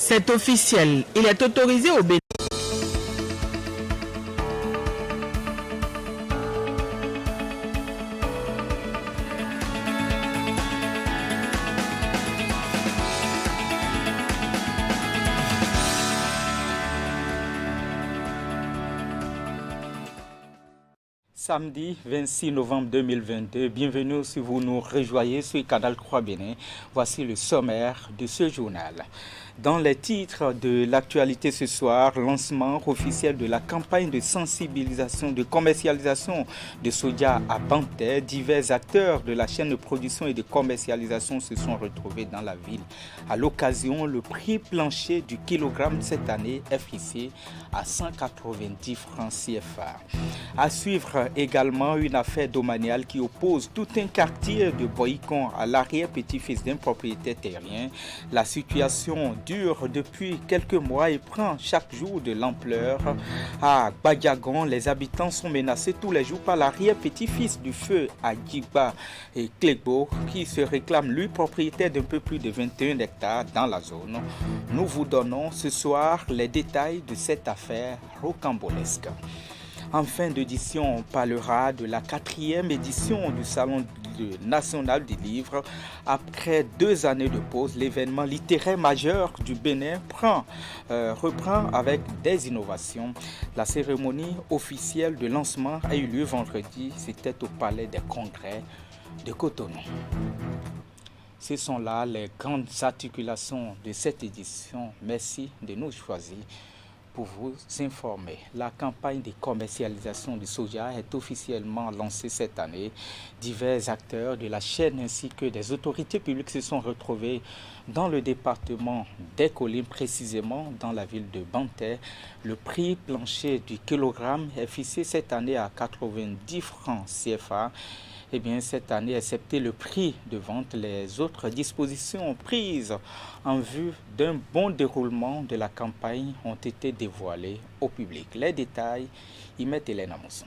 C'est officiel, il est autorisé au Bénin. Samedi 26 novembre 2022, bienvenue si vous nous rejoignez sur le canal 3 Bénin. Voici le sommaire de ce journal. Dans les titres de l'actualité ce soir, lancement officiel de la campagne de sensibilisation de commercialisation de soja à Bantais. Divers acteurs de la chaîne de production et de commercialisation se sont retrouvés dans la ville. À l'occasion, le prix plancher du kilogramme cette année est fixé à 190 francs CFA. À suivre également une affaire domaniale qui oppose tout un quartier de Boïcon à l'arrière-petit-fils d'un propriétaire terrien. La situation dure depuis quelques mois et prend chaque jour de l'ampleur. À Badiagon, les habitants sont menacés tous les jours par l'arrière-petit-fils du feu à Djigba et Clegbo qui se réclame lui propriétaire d'un peu plus de 21 hectares dans la zone. Nous vous donnons ce soir les détails de cette affaire rocambolesque. En fin d'édition, on parlera de la 4e édition du Salon national du livre. Après 2 années de pause, l'événement littéraire majeur du Bénin reprend avec des innovations. La cérémonie officielle de lancement a eu lieu vendredi. C'était au Palais des Congrès de Cotonou. Ce sont là les grandes articulations de cette édition. Merci de nous choisir. Pour vous informer, la campagne de commercialisation du soja est officiellement lancée cette année. Divers acteurs de la chaîne ainsi que des autorités publiques se sont retrouvés dans le département des Collines, précisément dans la ville de Bantais. Le prix plancher du kilogramme est fixé cette année à 90 francs CFA. Eh bien, cette année, excepté le prix de vente, les autres dispositions prises en vue d'un bon déroulement de la campagne ont été dévoilées au public. Les détails, y met Hélène Amosson.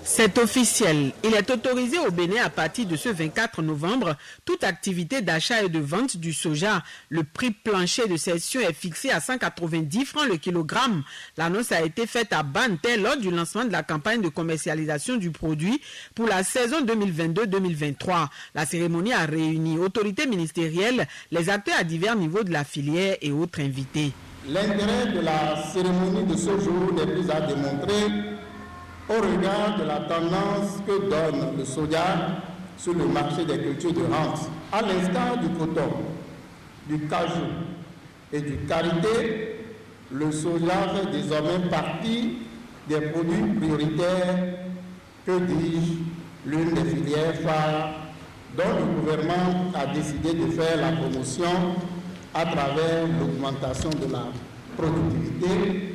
C'est officiel. Il est autorisé au Bénin à partir de ce 24 novembre toute activité d'achat et de vente du soja. Le prix plancher de cession est fixé à 190 francs le kilogramme. L'annonce a été faite à Bantais lors du lancement de la campagne de commercialisation du produit pour la saison 2022-2023. La cérémonie a réuni autorités ministérielles, les acteurs à divers niveaux de la filière et autres invités. L'intérêt de la cérémonie de ce jour n'est plus à démontrer au regard de la tendance que donne le soja sur le marché des cultures de rente. À l'instar du coton, du cajou et du karité, le soja fait désormais partie des produits prioritaires, que dis-je, l'une des filières phares dont le gouvernement a décidé de faire la promotion à travers l'augmentation de la productivité,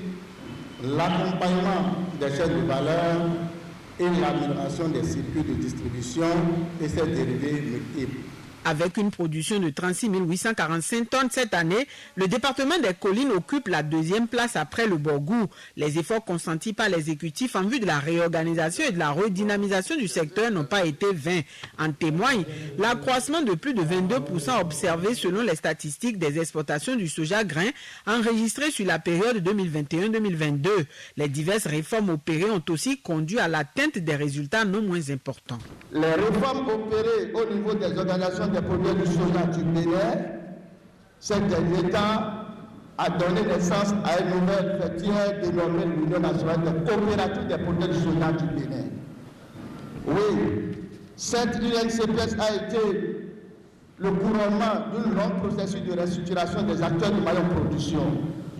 l'accompagnement des chaînes de valeur et l'amélioration des circuits de distribution et ses dérivés multiples. Avec une production de 36 845 tonnes cette année, le département des Collines occupe la 2e place après le Borgou. Les efforts consentis par l'exécutif en vue de la réorganisation et de la redynamisation du secteur n'ont pas été vains. En témoigne l'accroissement de plus de 22% observé selon les statistiques des exportations du soja grain enregistrées sur la période 2021-2022. Les diverses réformes opérées ont aussi conduit à l'atteinte des résultats non moins importants. Les réformes opérées au niveau des organisations des produits du soja du Bénin, ces derniers temps, a donné naissance à une nouvelle fêtière dénommée l'Union nationale des coopératives des produits du soja du Bénin. Oui, cette UNCPS a été le couronnement d'un long processus de restructuration des acteurs du maillon production.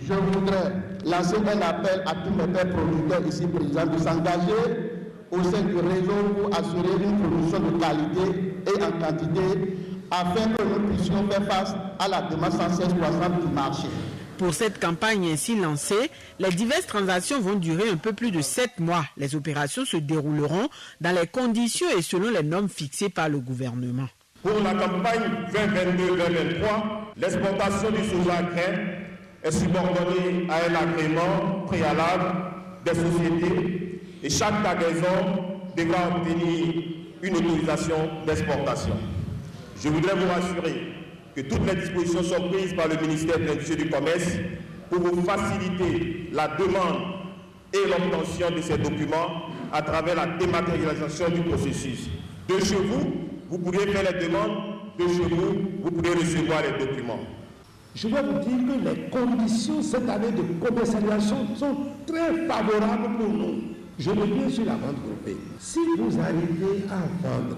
Je voudrais lancer un appel à tous mes pères producteurs ici présents de s'engager au sein du réseau pour assurer une production de qualité et en quantité afin que nous puissions faire face à la demande sans cesse croissante du marché. Pour cette campagne ainsi lancée, les diverses transactions vont durer un peu plus de 7 mois. Les opérations se dérouleront dans les conditions et selon les normes fixées par le gouvernement. Pour la campagne 2022-2023, l'exportation du soja grain est subordonnée à un agrément préalable des sociétés et chaque cargaison devra obtenir une autorisation d'exportation. Je voudrais vous rassurer que toutes les dispositions sont prises par le ministère de l'Industrie et du Commerce pour vous faciliter la demande et l'obtention de ces documents à travers la dématérialisation du processus. De chez vous, vous pourrez faire les demandes, de chez vous, vous pourrez recevoir les documents. Je vais vous dire que les conditions cette année de commercialisation sont très favorables pour nous. Je reviens sur la vente groupée. Si vous arrivez à vendre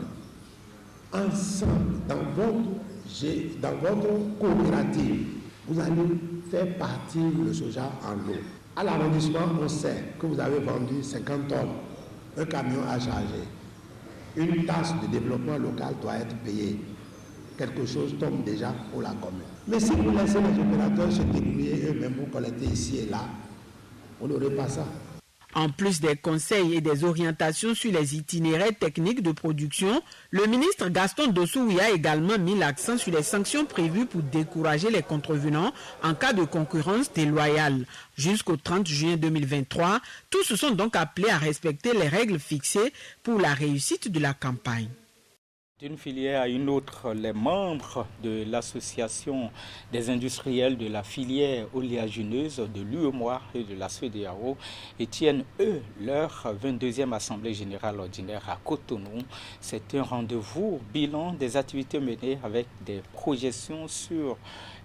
ensemble dans votre coopérative, vous allez faire partir le soja en lot. À l'arrondissement, on sait que vous avez vendu 50 tonnes. Un camion à charger. Une taxe de développement local doit être payée. Quelque chose tombe déjà pour la commune. Mais si vous laissez les opérateurs se débrouiller eux-mêmes pour collecter ici et là, on n'aurait pas ça. En plus des conseils et des orientations sur les itinéraires techniques de production, le ministre Gaston Dossoui a également mis l'accent sur les sanctions prévues pour décourager les contrevenants en cas de concurrence déloyale. Jusqu'au 30 juin 2023, tous se sont donc appelés à respecter les règles fixées pour la réussite de la campagne. D'une filière à une autre, les membres de l'association des industriels de la filière oléagineuse de l'UEMOA et de la CEDEAO tiennent, eux, leur 22e Assemblée générale ordinaire à Cotonou. C'est un rendez-vous bilan des activités menées avec des projections sur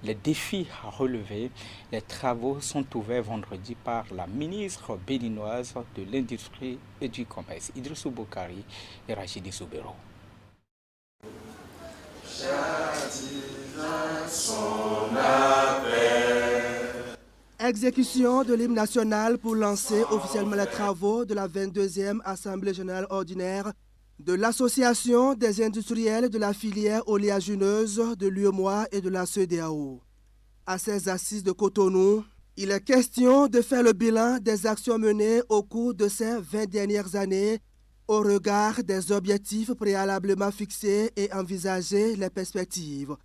les défis à relever. Les travaux sont ouverts vendredi par la ministre béninoise de l'Industrie et du Commerce, Idrissou Boukari et Rachidi Soubero. Exécution de l'hymne national pour lancer officiellement les travaux de la 22e Assemblée générale ordinaire de l'Association des industriels de la filière oléagineuse de l'UEMOA et de la CEDEAO. À ces assises de Cotonou, il est question de faire le bilan des actions menées au cours de ces 20 dernières années au regard des objectifs préalablement fixés et envisager les perspectives.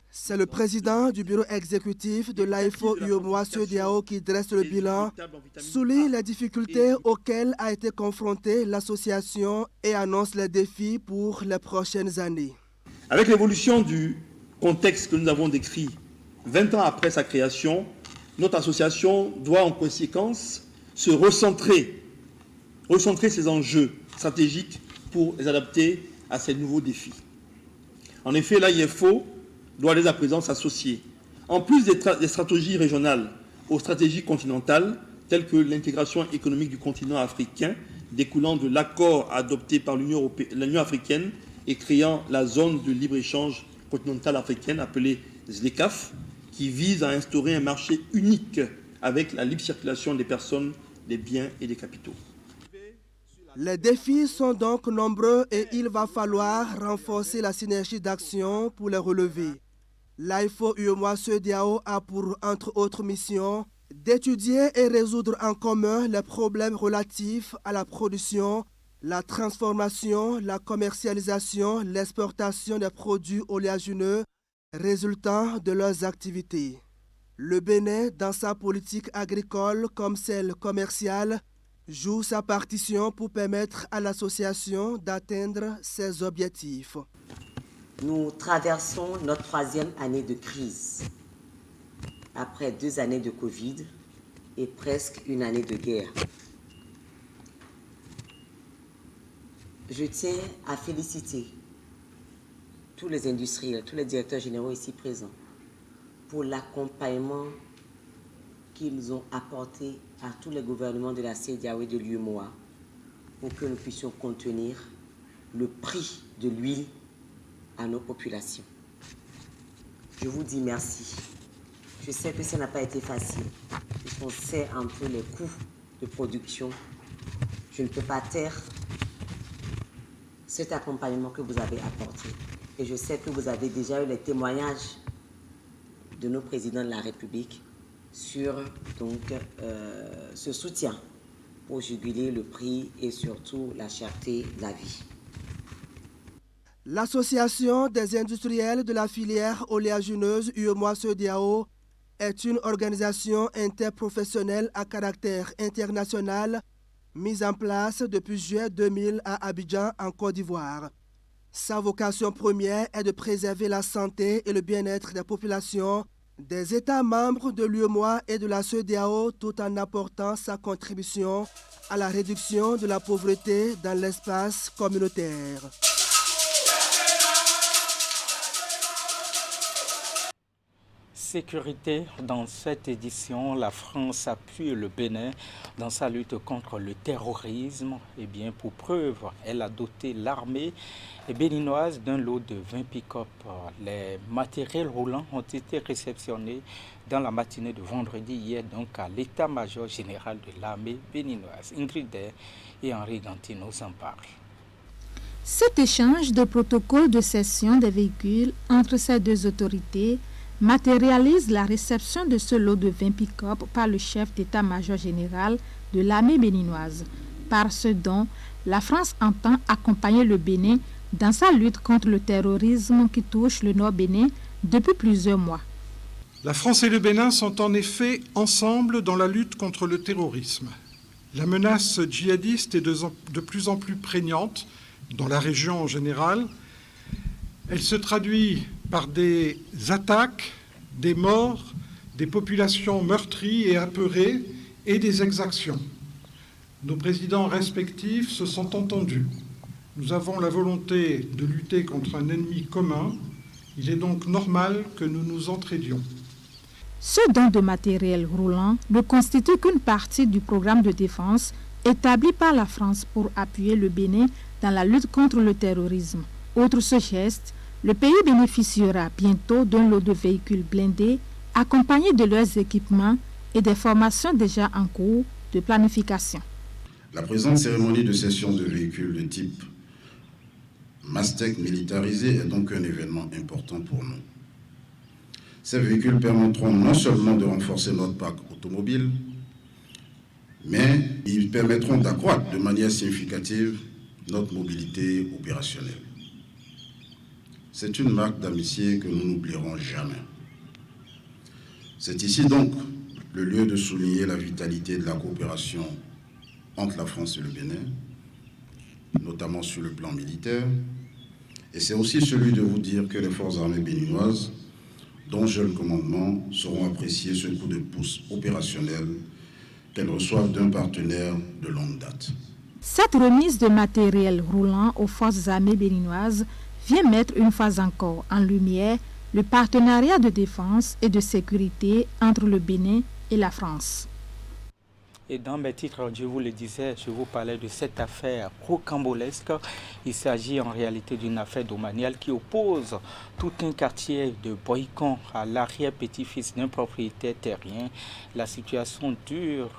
C'est le président du bureau exécutif de l'AIFO UEMOA CEDEAO qui dresse le bilan, souligne les difficultés auxquelles a été confrontée l'association et annonce les défis pour les prochaines années. Avec l'évolution du contexte que nous avons décrit 20 ans après sa création, notre association doit en conséquence se recentrer ses enjeux stratégiques pour les adapter à ces nouveaux défis. En effet, l'AIFO doit dès à présent s'associer, en plus des stratégies régionales, aux stratégies continentales, telles que l'intégration économique du continent africain, découlant de l'accord adopté par l'Union africaine et créant la zone de libre-échange continentale africaine, appelée ZLECAf, qui vise à instaurer un marché unique avec la libre circulation des personnes, des biens et des capitaux. Les défis sont donc nombreux et il va falloir renforcer la synergie d'action pour les relever. L'AIFO UEMOA CEDEAO a pour, entre autres missions, d'étudier et résoudre en commun les problèmes relatifs à la production, la transformation, la commercialisation, l'exportation des produits oléagineux résultant de leurs activités. Le Bénin, dans sa politique agricole comme celle commerciale, joue sa partition pour permettre à l'association d'atteindre ses objectifs. Nous traversons notre 3e année de crise, après 2 années de Covid et presque une année de guerre. Je tiens à féliciter tous les industriels, tous les directeurs généraux ici présents pour l'accompagnement qu'ils ont apporté à tous les gouvernements de la CEDEAO et de l'UEMOA pour que nous puissions contenir le prix de l'huile à nos populations. Je vous dis merci. Je sais que ça n'a pas été facile, puisqu'on sait un peu les coûts de production. Je ne peux pas taire cet accompagnement que vous avez apporté. Et je sais que vous avez déjà eu les témoignages de nos présidents de la République sur ce soutien pour juguler le prix et surtout la cherté de la vie. L'Association des industriels de la filière oléagineuse UEMOA CEDEAO est une organisation interprofessionnelle à caractère international mise en place depuis juillet 2000 à Abidjan, en Côte d'Ivoire. Sa vocation première est de préserver la santé et le bien-être des populations des États membres de l'UEMOA et de la CEDEAO tout en apportant sa contribution à la réduction de la pauvreté dans l'espace communautaire. Sécurité. Dans cette édition, la France appuie le Bénin dans sa lutte contre le terrorisme. Et bien, pour preuve, elle a doté l'armée béninoise d'un lot de 20 pick-up. Les matériels roulants ont été réceptionnés dans la matinée de vendredi hier, donc à l'état-major général de l'armée béninoise. Ingrid et Henri Ganti nous en parlent. Cet échange de protocoles de cession des véhicules entre ces deux autorités matérialise la réception de ce lot de 20 pick-up par le chef d'état-major général de l'armée béninoise. Par ce don, la France entend accompagner le Bénin dans sa lutte contre le terrorisme qui touche le Nord Bénin depuis plusieurs mois. La France et le Bénin sont en effet ensemble dans la lutte contre le terrorisme. La menace djihadiste est de plus en plus prégnante dans la région en général. Elle se traduit par des attaques, des morts, des populations meurtries et apeurées et des exactions. Nos présidents respectifs se sont entendus. Nous avons la volonté de lutter contre un ennemi commun. Il est donc normal que nous nous entraidions. Ce don de matériel roulant ne constitue qu'une partie du programme de défense établi par la France pour appuyer le Bénin dans la lutte contre le terrorisme. Outre ce geste, le pays bénéficiera bientôt d'un lot de véhicules blindés accompagnés de leurs équipements et des formations déjà en cours de planification. La présente cérémonie de cession de véhicules de type Mastec militarisé est donc un événement important pour nous. Ces véhicules permettront non seulement de renforcer notre parc automobile, mais ils permettront d'accroître de manière significative notre mobilité opérationnelle. C'est une marque d'amitié que nous n'oublierons jamais. C'est ici donc le lieu de souligner la vitalité de la coopération entre la France et le Bénin, notamment sur le plan militaire. Et c'est aussi celui de vous dire que les forces armées béninoises, dont j'ai le commandement, sauront apprécier ce coup de pouce opérationnel qu'elles reçoivent d'un partenaire de longue date. Cette remise de matériel roulant aux forces armées béninoises vient mettre une fois encore en lumière le partenariat de défense et de sécurité entre le Bénin et la France. Et dans mes titres, je vous le disais, je vous parlais de cette affaire rocambolesque. Il s'agit en réalité d'une affaire domaniale qui oppose tout un quartier de Boïcon à l'arrière-petit-fils d'un propriétaire terrien. La situation dure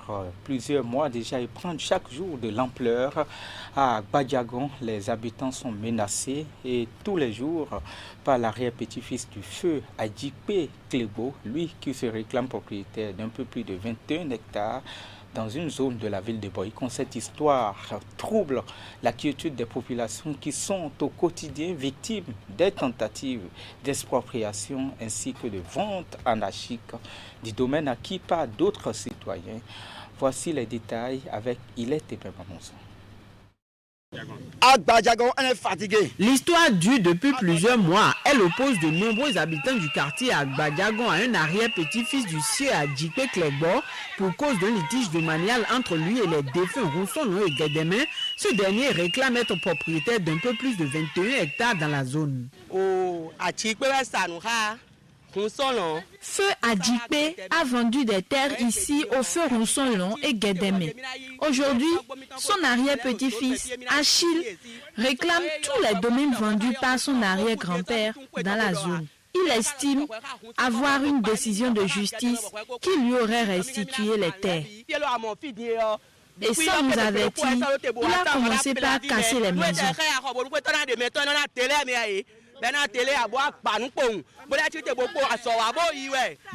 plusieurs mois déjà et prend chaque jour de l'ampleur. À Gbadiagon, les habitants sont menacés et tous les jours par l'arrière-petit-fils du feu, Adjikpe Klebo, lui qui se réclame propriétaire d'un peu plus de 21 hectares dans une zone de la ville de Boïcon. Cette histoire trouble la quiétude des populations qui sont au quotidien victimes des tentatives d'expropriation ainsi que de vente anarchique du domaine acquis par d'autres citoyens. Voici les détails avec Ilette et Pemamonson. L'histoire dure depuis plusieurs mois. Elle oppose de nombreux habitants du quartier à Gbadiagon à un arrière-petit-fils du sieur Adjikpe Klebo pour cause d'un litige domanial entre lui et les défunts Roussonlo et Guédémin. Ce dernier réclame être propriétaire d'un peu plus de 21 hectares dans la zone. Feu Adjikpe a vendu des terres ici au feu Roussonlo et Guédémé. Aujourd'hui, son arrière-petit-fils, Achille, réclame tous les domaines vendus par son arrière-grand-père dans la zone. Il estime avoir une décision de justice qui lui aurait restitué les terres. Et sans nous avertir, il a commencé par casser les maisons.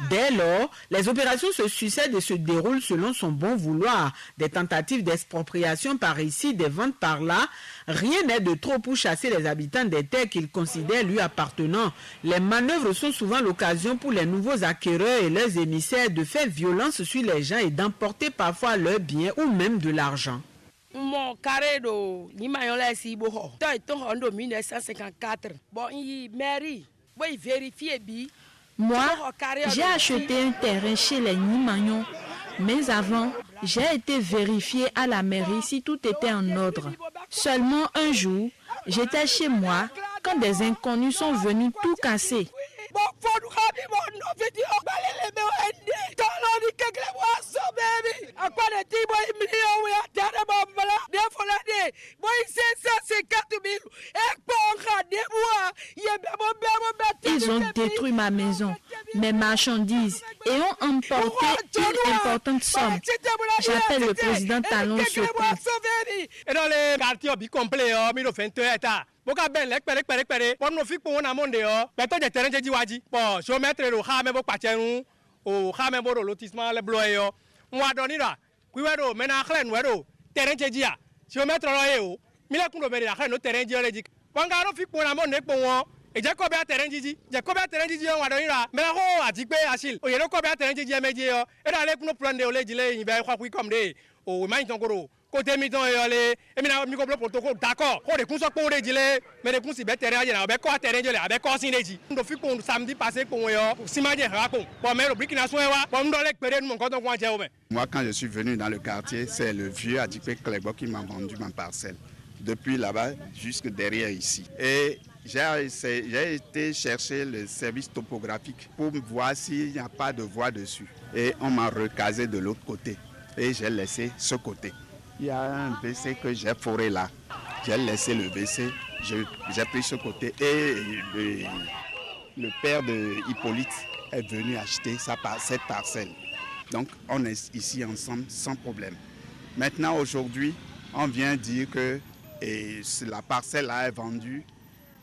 Dès lors, les opérations se succèdent et se déroulent selon son bon vouloir. Des tentatives d'expropriation par ici, des ventes par là. Rien n'est de trop pour chasser les habitants des terres qu'il considère lui appartenant. Les manœuvres sont souvent l'occasion pour les nouveaux acquéreurs et leurs émissaires de faire violence sur les gens et d'emporter parfois leurs biens ou même de l'argent. Mon carré de Nimayon là ici boho. Toi ton en 1954. Bon il mairie. Bon il vérifie bi. Moi, j'ai acheté un terrain chez les Nimagnon, mais avant, j'ai été vérifié à la mairie si tout était en ordre. Seulement un jour, j'étais chez moi quand des inconnus sont venus tout casser. Ils ont détruit ma maison, mes marchandises et ont emporté une importante somme. J'appelle le président Talon au secours. Et dans les quartiers complet, boka ben lek pere bon no fi po na monde yo be to je terrain je waji bon so mettre le ha me bo pacheru o ha me bo lotissement le bloye yo wa do ni da ku we do me na khlen we do terrain je ji a so mettre lo ye o mi la kun do be da khlen no terrain je le ji bon ga no fi po na mo ne po won e je ko be terrain ji je ko be terrain ji wa do ni da me ho ati pe asil o ye no ko be terrain ji me ji yo e da le kun no plan de o le ji le yin be kwa ku comme de o ma ton goro côté miton yole et mina mi ko protocole d'accord ko de kun so po de jile mais de kun si be terrain je na be ko terrain je le be ko sin deji ndo fi ko samedi passé ko yo sima je ha ko bon mais le Burkina Faso wa bon ndo le pere mon ko ton ko je o me. Moi quand je suis venu dans le quartier, c'est le vieux Adjipé Clébo qui m'a vendu ma parcelle depuis là-bas jusque derrière ici. Et j'ai été chercher le service topographique pour voir s'il n'y a pas de voie dessus. Et on m'a recasé de l'autre côté et j'ai laissé ce côté. Il y a un WC que j'ai foré là. J'ai laissé le WC, j'ai pris ce côté et le père de Hippolyte est venu acheter cette parcelle. Donc on est ici ensemble sans problème. Maintenant aujourd'hui, on vient dire que la parcelle là est vendue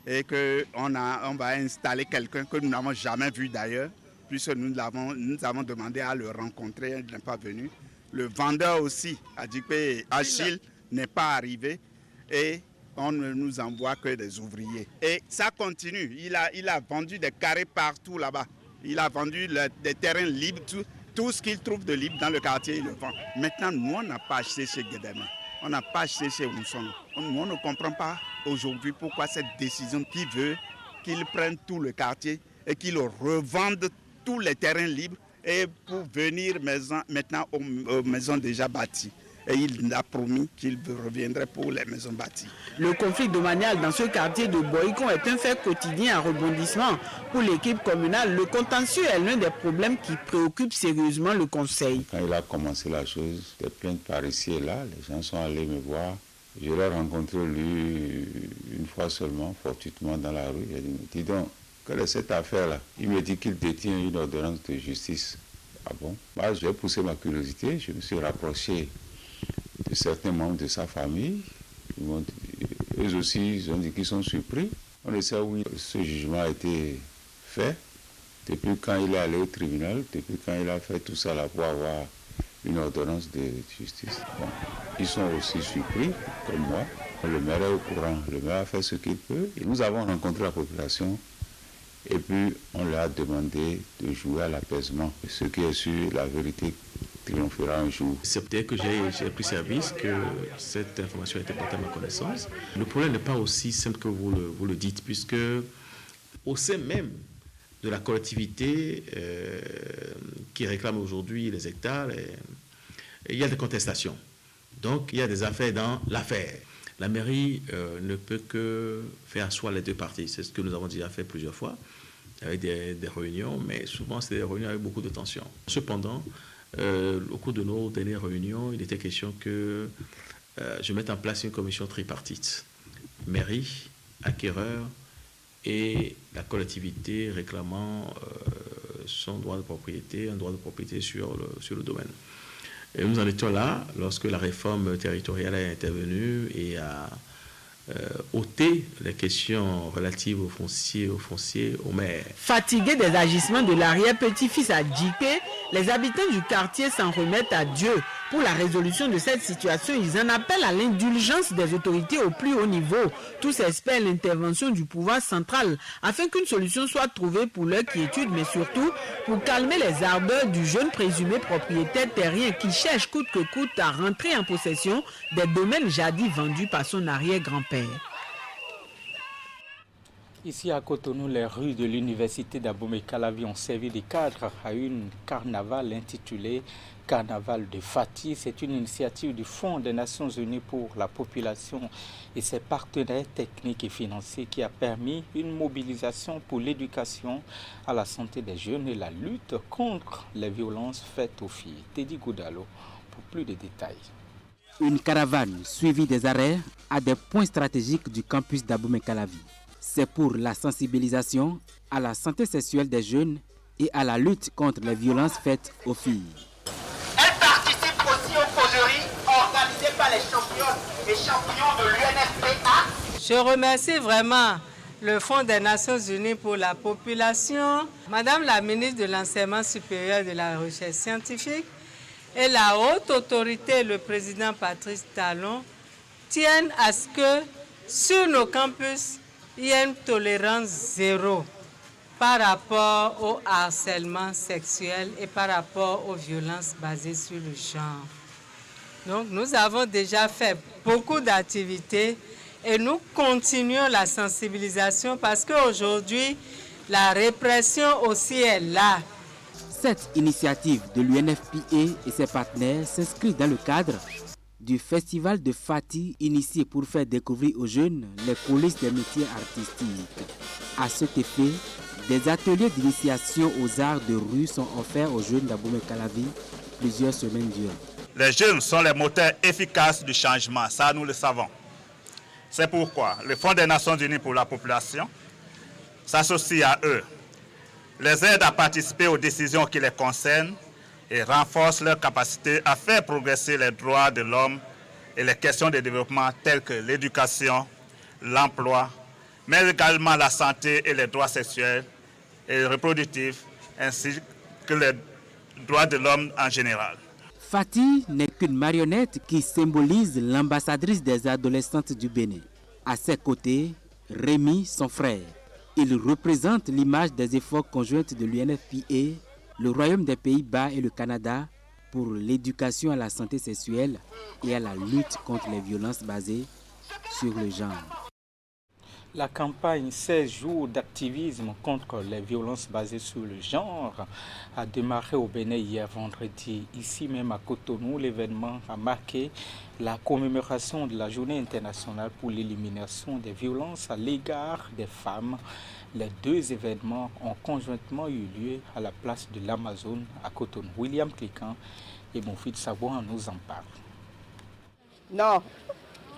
et qu'on va installer quelqu'un que nous n'avons jamais vu d'ailleurs, puisque nous avons demandé à le rencontrer, il n'est pas venu. Le vendeur aussi, Adjipé Achille, n'est pas arrivé et on ne nous envoie que des ouvriers. Et ça continue, il a vendu des carrés partout là-bas. Il a vendu des terrains libres, tout ce qu'il trouve de libre dans le quartier, il le vend. Maintenant, nous, on n'a pas acheté chez Guédéma, on n'a pas acheté chez Ounson. Nous, on ne comprend pas aujourd'hui pourquoi cette décision qui veut qu'ils prennent tout le quartier et qu'ils revendent tous les terrains libres et pour venir maintenant aux maisons déjà bâties. Et il a promis qu'il reviendrait pour les maisons bâties. Le conflit domanial dans ce quartier de Boïkon est un fait quotidien à rebondissement. Pour l'équipe communale, le contentieux est l'un des problèmes qui préoccupent sérieusement le conseil. Quand il a commencé la chose, des plaintes par ici et là, les gens sont allés me voir. Je l'ai rencontré lui une fois seulement, fortuitement dans la rue. J'ai dit, dis donc, quelle est cette affaire-là? Il me dit qu'il détient une ordonnance de justice. Ah bon? Bah, j'ai poussé ma curiosité, je me suis rapproché de certains membres de sa famille. Eux aussi, ils ont dit qu'ils sont surpris. On ne sait où ce jugement a été fait, depuis quand il est allé au tribunal, depuis quand il a fait tout ça là pour avoir une ordonnance de justice. Bon, ils sont aussi surpris, comme moi. Le maire est au courant, le maire a fait ce qu'il peut. Et nous avons rencontré la population et puis on leur a demandé de jouer à l'apaisement. Ce qui est sûr, la vérité triomphera un jour. C'est peut-être que j'ai pris service, que cette information a été portée à ma connaissance. Le problème n'est pas aussi simple que vous le dites, puisque au sein même de la collectivité qui réclame aujourd'hui les hectares, il y a des contestations. Donc il y a des affaires dans l'affaire. La mairie ne peut que faire asseoir les deux parties. C'est ce que nous avons déjà fait plusieurs fois, avec des réunions, mais souvent c'est des réunions avec beaucoup de tension. Cependant, au cours de nos dernières réunions, il était question que je mette en place une commission tripartite. Mairie, acquéreur et la collectivité réclamant son droit de propriété, un droit de propriété sur le domaine. Et nous en étions là lorsque la réforme territoriale est intervenue et a ôté les questions relatives au foncier, au maire. Fatigué des agissements de l'arrière-petit-fils Adjipé, Les habitants du quartier s'en remettent à Dieu. Pour la résolution de cette situation, ils en appellent à l'indulgence des autorités au plus haut niveau. Tous espèrent l'intervention du pouvoir central afin qu'une solution soit trouvée pour leur quiétude, mais surtout pour calmer les ardeurs du jeune présumé propriétaire terrien qui cherche coûte que coûte à rentrer en possession des domaines jadis vendus par son arrière-grand-père. Ici à Cotonou, les rues de l'université d'Abomey-Calavi ont servi de cadre à une carnaval intitulée Carnaval de Fati. C'est une initiative du Fonds des Nations Unies pour la population et ses partenaires techniques et financiers qui a permis une mobilisation pour l'éducation à la santé des jeunes et la lutte contre les violences faites aux filles. Teddy Goudalo pour plus de détails. Une caravane suivie des arrêts à des points stratégiques du campus d'Abomey-Calavi. C'est pour la sensibilisation à la santé sexuelle des jeunes et à la lutte contre les violences faites aux filles. Elle participe aussi aux causeries organisées par les championnes et champions de l'UNFPA. Je remercie vraiment le Fonds des Nations Unies pour la population, Madame la ministre de l'Enseignement supérieur et de la Recherche scientifique et la haute autorité, le président Patrice Talon, tiennent à ce que sur nos campus, il y a une tolérance zéro par rapport au harcèlement sexuel et par rapport aux violences basées sur le genre. Donc nous avons déjà fait beaucoup d'activités et nous continuons la sensibilisation parce qu'aujourd'hui, la répression aussi est là. Cette initiative de l'UNFPA et ses partenaires s'inscrit dans le cadre du festival de Fati initié pour faire découvrir aux jeunes les coulisses des métiers artistiques. À cet effet, des ateliers d'initiation aux arts de rue sont offerts aux jeunes d'Abomey-Calavi plusieurs semaines durant. Les jeunes sont les moteurs efficaces du changement, ça nous le savons. C'est pourquoi le Fonds des Nations Unies pour la population s'associe à eux, les aide à participer aux décisions qui les concernent et renforce leur capacité à faire progresser les droits de l'homme et les questions de développement telles que l'éducation, l'emploi, mais également la santé et les droits sexuels et reproductifs, ainsi que les droits de l'homme en général. Fati n'est qu'une marionnette qui symbolise l'ambassadrice des adolescentes du Bénin. À ses côtés, Rémi, son frère. Il représente l'image des efforts conjoints de l'UNFPA, le Royaume des Pays-Bas et le Canada pour l'éducation à la santé sexuelle et à la lutte contre les violences basées sur le genre. La campagne 16 jours d'activisme contre les violences basées sur le genre a démarré au Bénin hier vendredi. Ici même à Cotonou, l'événement a marqué la commémoration de la Journée internationale pour l'élimination des violences à l'égard des femmes. Les deux événements ont conjointement eu lieu à la place de l'Amazone à Cotonou. William Cliquant et Moufid Sabouan nous en parlent. Non,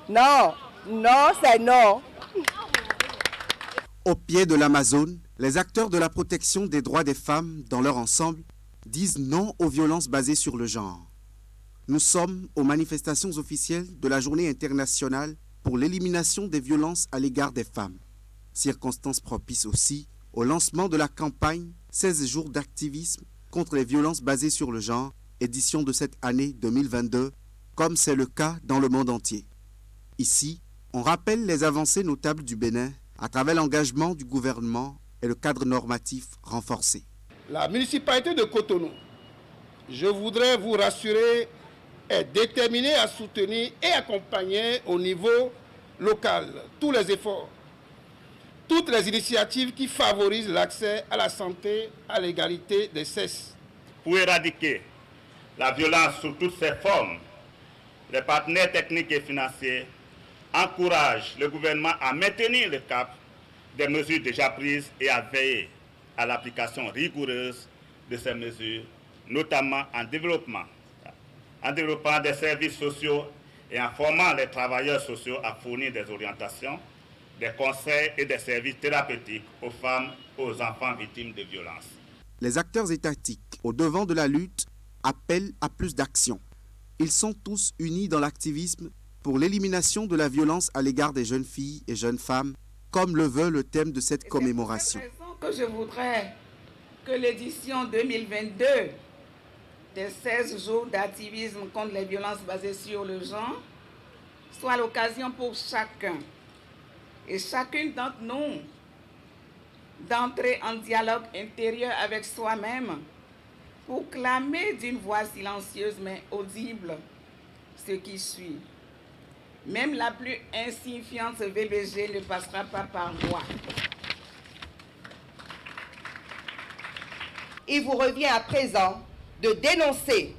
non, non, c'est non. Au pied de l'Amazone, les acteurs de la protection des droits des femmes dans leur ensemble disent non aux violences basées sur le genre. Nous sommes aux manifestations officielles de la Journée internationale pour l'élimination des violences à l'égard des femmes. Circonstance propice aussi au lancement de la campagne 16 jours d'activisme contre les violences basées sur le genre, édition de cette année 2022, comme c'est le cas dans le monde entier. Ici, on rappelle les avancées notables du Bénin à travers l'engagement du gouvernement et le cadre normatif renforcé. La municipalité de Cotonou, je voudrais vous rassurer, est déterminée à soutenir et accompagner au niveau local tous les efforts, toutes les initiatives qui favorisent l'accès à la santé, à l'égalité des sexes. Pour éradiquer la violence sous toutes ses formes, les partenaires techniques et financiers encouragent le gouvernement à maintenir le cap des mesures déjà prises et à veiller à l'application rigoureuse de ces mesures, notamment en développant des services sociaux et en formant les travailleurs sociaux à fournir des orientations, des conseils et des services thérapeutiques aux femmes et aux enfants victimes de violences. Les acteurs étatiques au devant de la lutte appellent à plus d'action. Ils sont tous unis dans l'activisme pour l'élimination de la violence à l'égard des jeunes filles et jeunes femmes, comme le veut le thème de cette commémoration. C'est pour cette raison que je voudrais que l'édition 2022 des 16 jours d'activisme contre les violences basées sur le genre soit l'occasion pour chacun et chacune d'entre nous d'entrer en dialogue intérieur avec soi-même pour clamer d'une voix silencieuse mais audible ce qui suit. Même la plus insignifiante VBG ne passera pas par voix. Il vous revient à présent de dénoncer,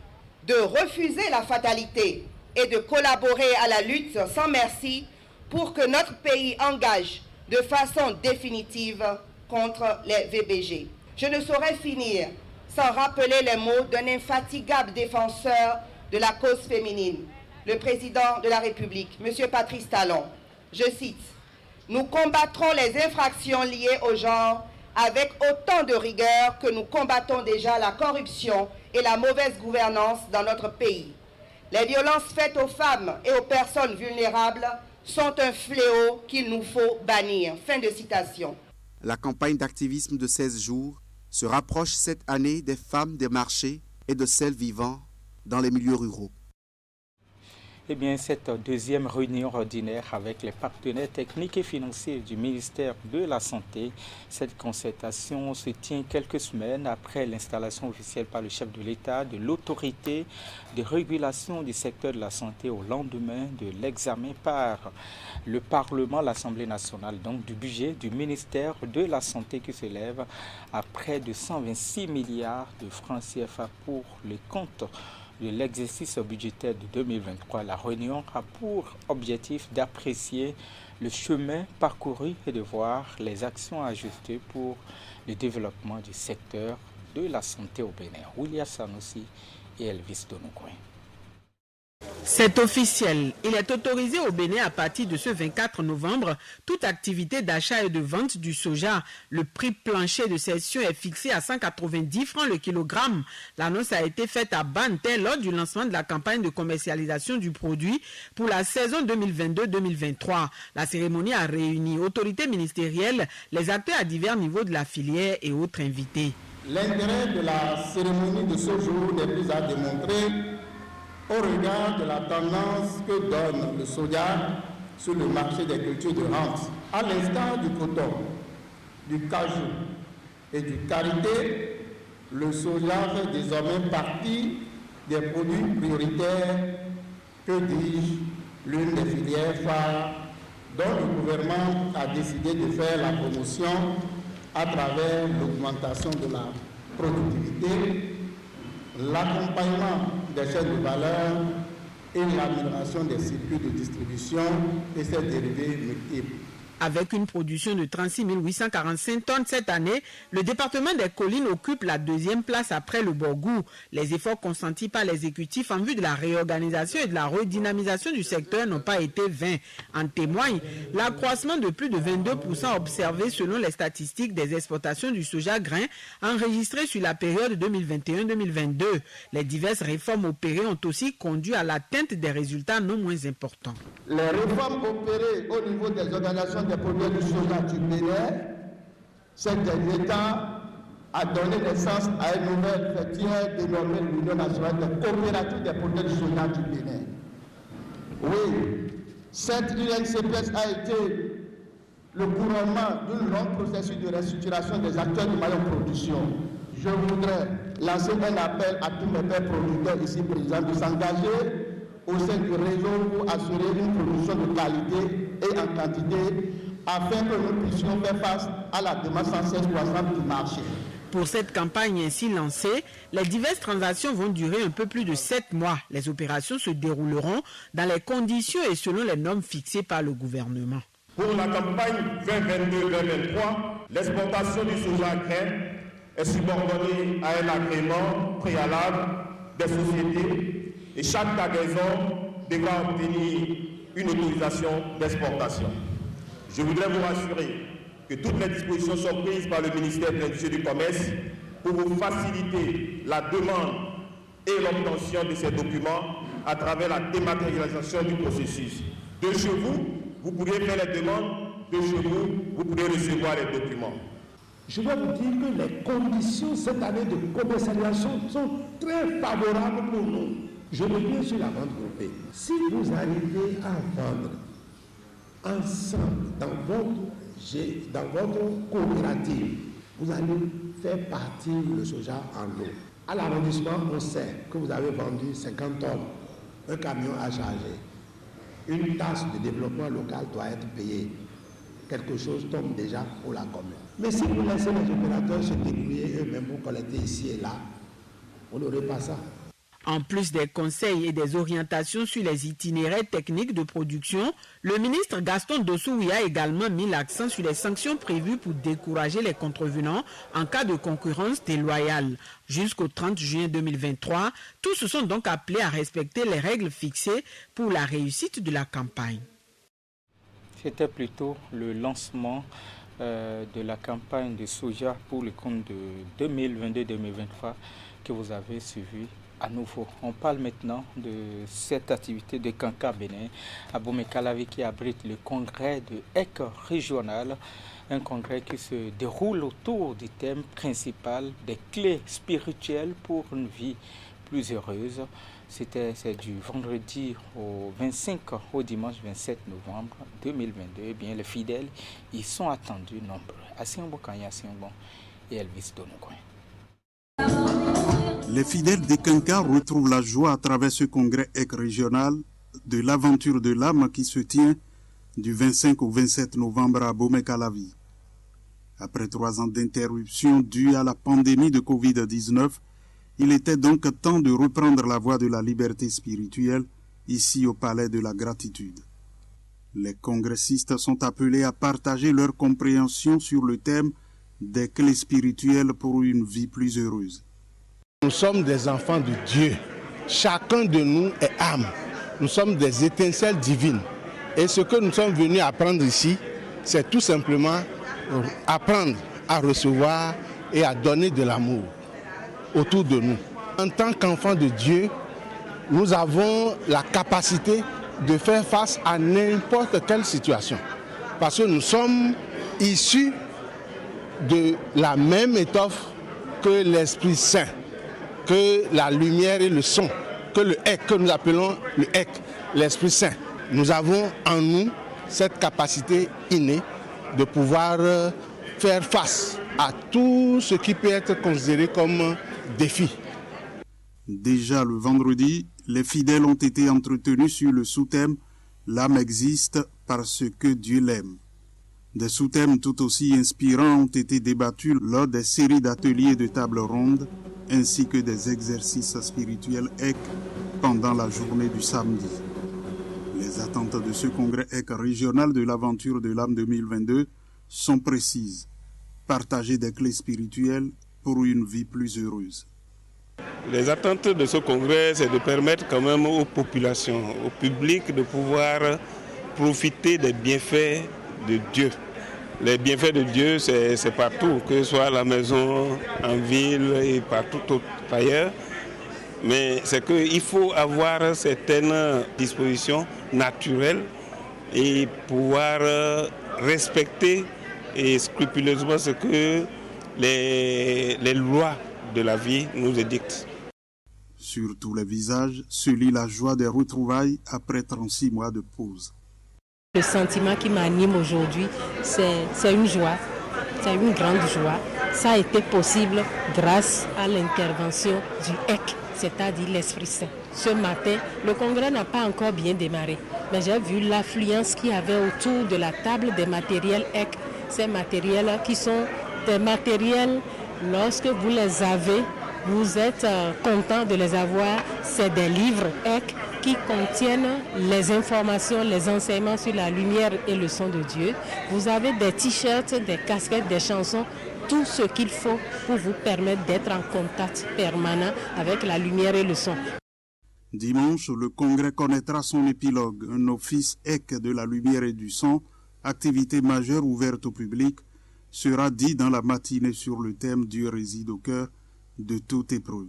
de refuser la fatalité et de collaborer à la lutte sans merci pour que notre pays engage de façon définitive contre les VBG. Je ne saurais finir sans rappeler les mots d'un infatigable défenseur de la cause féminine, le président de la République, M. Patrice Talon. Je cite, « Nous combattrons les infractions liées au genre avec autant de rigueur que nous combattons déjà la corruption et la mauvaise gouvernance dans notre pays. Les violences faites aux femmes et aux personnes vulnérables sont un fléau qu'il nous faut bannir. » Fin de citation. La campagne d'activisme de 16 jours se rapproche cette année des femmes des marchés et de celles vivant dans les milieux ruraux. Eh bien, cette deuxième réunion ordinaire avec les partenaires techniques et financiers du ministère de la Santé, cette concertation se tient quelques semaines après l'installation officielle par le chef de l'État de l'autorité de régulation du secteur de la santé au lendemain de l'examen par le Parlement, l'Assemblée nationale, donc du budget du ministère de la Santé qui s'élève à près de 126 milliards de francs CFA pour les comptes de l'exercice budgétaire de 2023. La réunion a pour objectif d'apprécier le chemin parcouru et de voir les actions ajustées pour le développement du secteur de la santé au Bénin. William Sanusi et Elvis Donoukouen. C'est officiel. Il est autorisé au Bénin à partir de ce 24 novembre toute activité d'achat et de vente du soja. Le prix plancher de cession est fixé à 190 francs le kilogramme. L'annonce a été faite à Banté lors du lancement de la campagne de commercialisation du produit pour la saison 2022-2023. La cérémonie a réuni autorités ministérielles, les acteurs à divers niveaux de la filière et autres invités. L'intérêt de la cérémonie de ce jour n'est plus à démontrer au regard de la tendance que donne le soja sur le marché des cultures de rente. À l'instar du coton, du cajou et du karité, le soja fait désormais partie des produits prioritaires, que dis-je, l'une des filières phares dont le gouvernement a décidé de faire la promotion à travers l'augmentation de la productivité, l'accompagnement des chaînes de valeur et l'amélioration des circuits de distribution et ses dérivés multiples. Avec une production de 36 845 tonnes cette année, le département des Collines occupe la deuxième place après le Borgou. Les efforts consentis par l'exécutif en vue de la réorganisation et de la redynamisation du secteur n'ont pas été vains. En témoigne l'accroissement de plus de 22% observé selon les statistiques des exportations du soja grain enregistrées sur la période 2021-2022. Les diverses réformes opérées ont aussi conduit à l'atteinte des résultats non moins importants. Les réformes opérées au niveau des organisations des produits du soja du Bénin, ces derniers temps, a donné naissance à une nouvelle fêtière dénommée l'Union nationale des coopératives des produits du soja du Bénin. Oui, cette UNCPS a été le couronnement d'un long processus de restructuration des acteurs du maillon production. Je voudrais lancer un appel à tous mes pères producteurs ici présents de s'engager au sein du réseau pour assurer une production de qualité et en quantité afin que nous puissions faire face à la demande sans cesse croissante du marché. Pour cette campagne ainsi lancée, les diverses transactions vont durer un peu plus de 7 mois. Les opérations se dérouleront dans les conditions et selon les normes fixées par le gouvernement. Pour la campagne 2022-2023, l'exportation du soja grain est subordonnée à un agrément préalable des sociétés et chaque cargaison devra obtenir une autorisation d'exportation. Je voudrais vous rassurer que toutes les dispositions sont prises par le ministère de l'Industrie et du Commerce pour vous faciliter la demande et l'obtention de ces documents à travers la dématérialisation du processus. De chez vous, vous pourrez faire les demandes, de chez vous, vous pourrez recevoir les documents. Je vais vous dire que les conditions cette année de commercialisation sont très favorables pour nous. Je reviens sur la vente groupée. Si vous arrivez à vendre ensemble dans votre coopérative, vous allez faire partir le soja en lot. À l'arrondissement, on sait que vous avez vendu 50 tonnes, un camion à charger. Une taxe de développement local doit être payée. Quelque chose tombe déjà pour la commune. Mais si vous laissez les opérateurs se débrouiller eux-mêmes pour collecter ici et là, on n'aurait pas ça. En plus des conseils et des orientations sur les itinéraires techniques de production, le ministre Gaston Dossoui a également mis l'accent sur les sanctions prévues pour décourager les contrevenants en cas de concurrence déloyale. Jusqu'au 30 juin 2023, tous se sont donc appelés à respecter les règles fixées pour la réussite de la campagne. C'était plutôt le lancement de la campagne de soja pour le compte de 2022-2023 que vous avez suivi à nouveau. On parle maintenant de cette activité de Kanka Bénin à Bomé-Calavi qui abrite le congrès de EC régional, un congrès qui se déroule autour du thème principal des clés spirituelles pour une vie plus heureuse. C'est du vendredi au 25 au dimanche 27 novembre 2022. Eh bien, les fidèles, ils sont attendus nombreux. Asiangbo Kanya Asiangbo et Elvis Donokoin. Les fidèles des Kanka retrouvent la joie à travers ce congrès EC régional de l'aventure de l'âme qui se tient du 25 au 27 novembre à Bomé-Calavi. Après 3 ans d'interruption due à la pandémie de Covid-19, il était donc temps de reprendre la voie de la liberté spirituelle ici au Palais de la Gratitude. Les congressistes sont appelés à partager leur compréhension sur le thème des clés spirituelles pour une vie plus heureuse. Nous sommes des enfants de Dieu. Chacun de nous est âme. Nous sommes des étincelles divines. Et ce que nous sommes venus apprendre ici, c'est tout simplement apprendre à recevoir et à donner de l'amour autour de nous. En tant qu'enfants de Dieu, nous avons la capacité de faire face à n'importe quelle situation. Parce que nous sommes issus de la même étoffe que l'Esprit Saint, que la lumière et le son, que le EC, que nous appelons le EC, l'Esprit Saint. Nous avons en nous cette capacité innée de pouvoir faire face à tout ce qui peut être considéré comme défi. Déjà le vendredi, les fidèles ont été entretenus sur le sous-thème « L'âme existe parce que Dieu l'aime ». Des sous-thèmes tout aussi inspirants ont été débattus lors des séries d'ateliers de table ronde ainsi que des exercices spirituels EC pendant la journée du samedi. Les attentes de ce congrès EC régional de l'aventure de l'âme 2022 sont précises. Partager des clés spirituelles pour une vie plus heureuse. Les attentes de ce congrès, c'est de permettre quand même aux populations, au public de pouvoir profiter des bienfaits de Dieu. Les bienfaits de Dieu, c'est partout, que ce soit à la maison, en ville et partout ailleurs. Mais c'est qu'il faut avoir certaines dispositions naturelles et pouvoir respecter et scrupuleusement ce que les lois de la vie nous édictent. Sur tous les visages se lit la joie des retrouvailles après 36 mois de pause. Le sentiment qui m'anime aujourd'hui, c'est une joie, c'est une grande joie. Ça a été possible grâce à l'intervention du EC, c'est-à-dire l'Esprit Saint. Ce matin, le congrès n'a pas encore bien démarré, mais j'ai vu l'affluence qu'il y avait autour de la table des matériels EC. Ces matériels qui sont des matériels, lorsque vous les avez, vous êtes content de les avoir. C'est des livres EC qui contiennent les informations, les enseignements sur la lumière et le son de Dieu. Vous avez des t-shirts, des casquettes, des chansons, tout ce qu'il faut pour vous permettre d'être en contact permanent avec la lumière et le son. Dimanche, le congrès connaîtra son épilogue, un office EC de la lumière et du son, activité majeure ouverte au public, sera dit dans la matinée sur le thème « Dieu réside au cœur de toute épreuve ».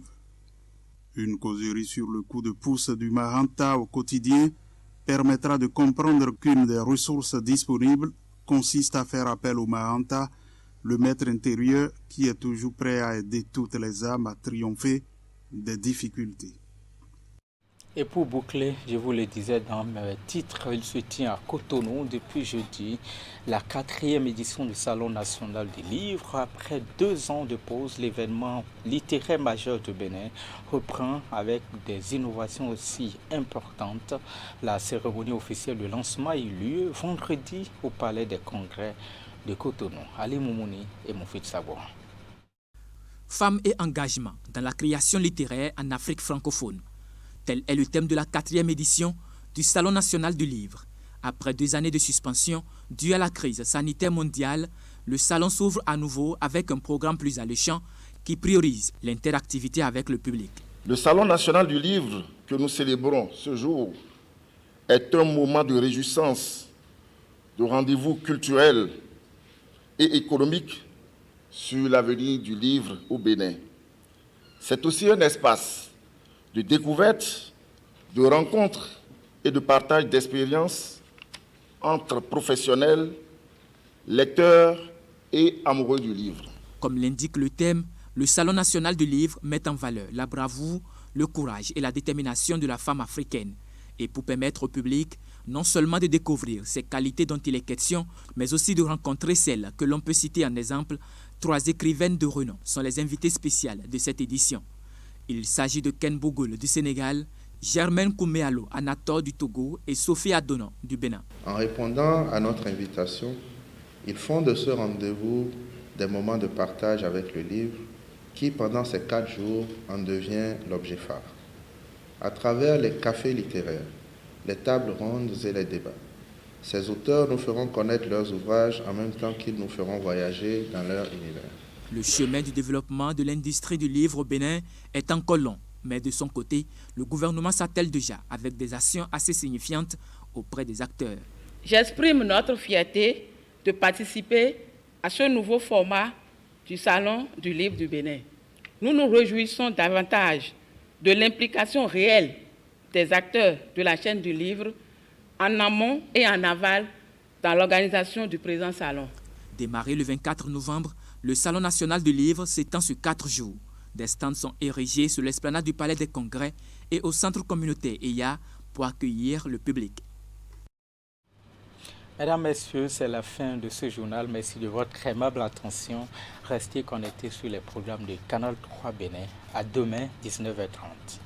Une causerie sur le coup de pouce du Mahanta au quotidien permettra de comprendre qu'une des ressources disponibles consiste à faire appel au Mahanta le maître intérieur qui est toujours prêt à aider toutes les âmes à triompher des difficultés. Et pour boucler, je vous le disais dans mes titres, il se tient à Cotonou depuis jeudi la 4e édition du Salon national du livre. Après 2 ans de pause, l'événement littéraire majeur de Bénin reprend avec des innovations aussi importantes. La cérémonie officielle de lancement a eu lieu vendredi au Palais des Congrès de Cotonou. Ali Moumouni et Moufid Sabo. Femmes et engagement dans la création littéraire en Afrique francophone. Tel est le thème de la 4e édition du Salon national du livre. Après 2 années de suspension due à la crise sanitaire mondiale, le salon s'ouvre à nouveau avec un programme plus alléchant qui priorise l'interactivité avec le public. Le Salon national du livre que nous célébrons ce jour est un moment de réjouissance, de rendez-vous culturel et économique sur l'avenir du livre au Bénin. C'est aussi un espace de découverte, de rencontres et de partage d'expériences entre professionnels, lecteurs et amoureux du livre. Comme l'indique le thème, le Salon national du livre met en valeur la bravoure, le courage et la détermination de la femme africaine. Et pour permettre au public non seulement de découvrir ces qualités dont il est question, mais aussi de rencontrer celles que l'on peut citer en exemple, 3 écrivaines de renom sont les invités spéciales de cette édition. Il s'agit de Ken Bougoul du Sénégal, Germaine Kouméalo Anator du Togo et Sophie Adonan du Bénin. En répondant à notre invitation, ils font de ce rendez-vous des moments de partage avec le livre qui, pendant ces 4 jours, en devient l'objet phare. À travers les cafés littéraires, les tables rondes et les débats, ces auteurs nous feront connaître leurs ouvrages en même temps qu'ils nous feront voyager dans leur univers. Le chemin du développement de l'industrie du livre au Bénin est encore long, mais de son côté, le gouvernement s'attelle déjà avec des actions assez signifiantes auprès des acteurs. J'exprime notre fierté de participer à ce nouveau format du Salon du livre du Bénin. Nous nous réjouissons davantage de l'implication réelle des acteurs de la chaîne du livre en amont et en aval dans l'organisation du présent salon. Démarré le 24 novembre, le Salon national du livre s'étend sur 4 jours. Des stands sont érigés sur l'esplanade du Palais des Congrès et au centre communautaire EIA pour accueillir le public. Mesdames, Messieurs, c'est la fin de ce journal. Merci de votre aimable attention. Restez connectés sur les programmes de Canal 3 Bénin. À demain, 19h30.